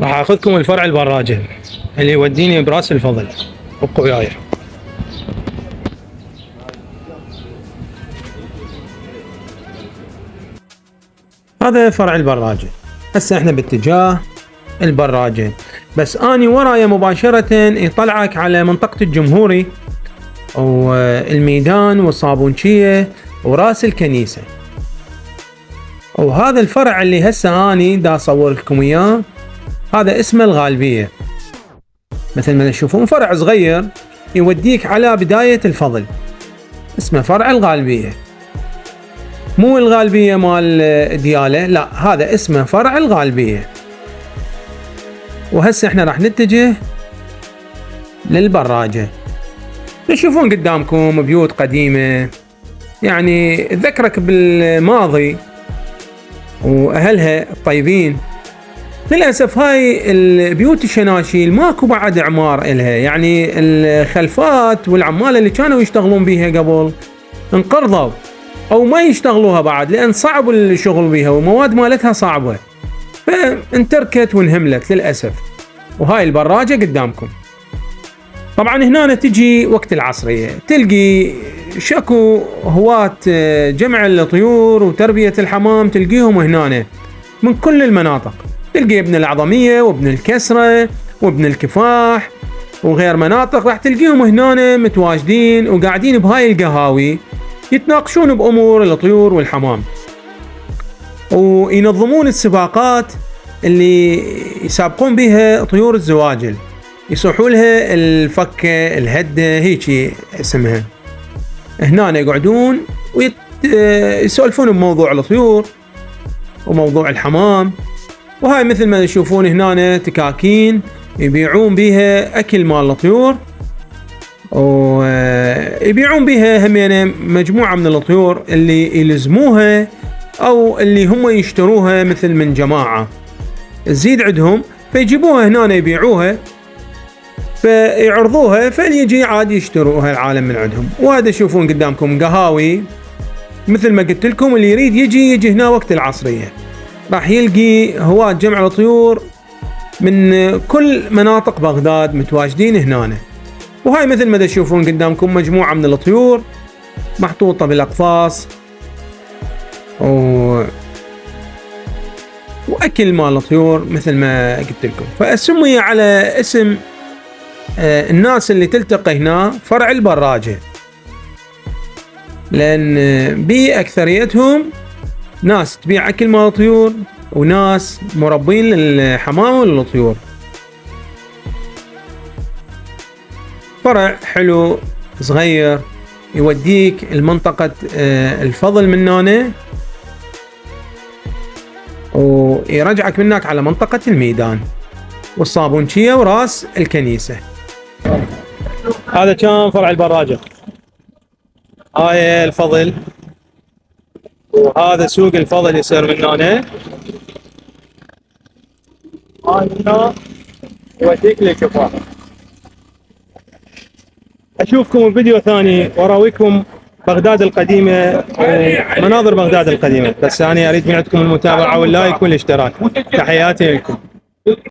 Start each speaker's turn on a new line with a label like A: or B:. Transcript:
A: راح اخذكم الفرع البراجة اللي يوديني براس الفضل. ابقوا وياي. هذا فرع البراجة. هسه احنا باتجاه البراجة، بس اني ورايا مباشرة يطلعك على منطقة الجمهوري والميدان والصابونشية وراس الكنيسة. وهذا الفرع اللي هسه اني دا اصور لكم اياه هذا اسمه الغالبية. مثل ما تشوفون فرع صغير يوديك على بداية الفضل، اسمه فرع الغالبية، مو الغالبية مال ديالة، لا هذا اسمه فرع الغالبية. وهسه احنا راح نتجه للبراجة. تشوفون قدامكم بيوت قديمة يعني تذكرك بالماضي واهلها الطيبين. للأسف هاي البيوت الشناشيل ماكو بعد اعمار الها، يعني الخلفات والعمالة اللي كانوا يشتغلون بيها قبل انقرضوا او ما يشتغلوها بعد لان صعب الشغل بيها والمواد مالتها صعبة، فانتركت وانهملت للأسف. وهاي البراجة قدامكم. طبعا هنا تجي وقت العصرية تلقي شكو هواة جمع الطيور وتربية الحمام، تلقيهم هنا من كل المناطق. تلقي ابن العظمية وابن الكسرة وابن الكفاح وغير مناطق، راح تلقيهم هنا متواجدين وقاعدين بهاي القهاوي يتناقشون بأمور الطيور والحمام، وينظمون السباقات اللي يسابقون بها طيور الزواجل، يصوحوا لها الفكة الهدة هيك اسمها. هنا يقعدون ويسولفون بموضوع الطيور وموضوع الحمام. وهاي مثل ما تشوفون هنا تكاكين يبيعون بيها اكل مال الطيور، ويبيعون بيها همين مجموعة من الطيور اللي يلزموها او اللي هم يشتروها مثل من جماعة تزيد عندهم، فيجيبوها هنا يبيعوها فيعرضوها، فيجي عادي يشتروها العالم من عندهم. وهذا تشوفون قدامكم قهاوي مثل ما قلت لكم، اللي يريد يجي هنا وقت العصرية راح يلقي هواة جمع الطيور من كل مناطق بغداد متواجدين هنا. وهاي مثل ما تشوفون قدامكم مجموعة من الطيور محطوطة بالأقفاص وأكل مال الطيور مثل ما قلت لكم. فأسمي على اسم الناس اللي تلتقي هنا فرع البراجة، لأن بأكثريتهم ناس تبيع أكل مال الطيور وناس مربين للحمام وللطيور. فرع حلو صغير يوديك المنطقة الفضل من هنا ويرجعك منك على منطقة الميدان والصابونشية وراس الكنيسة. هذا كان فرع البراجة. هاي الفضل وهذا سوق الفضل يصير من هنا. هاي هنا يوديك للكفاح. اشوفكم بفيديو ثاني واراويكم بغداد القديمة ومناظر بغداد القديمة، بس أنا أريد من عندكم المتابعة واللايك والاشتراك. تحياتي لكم.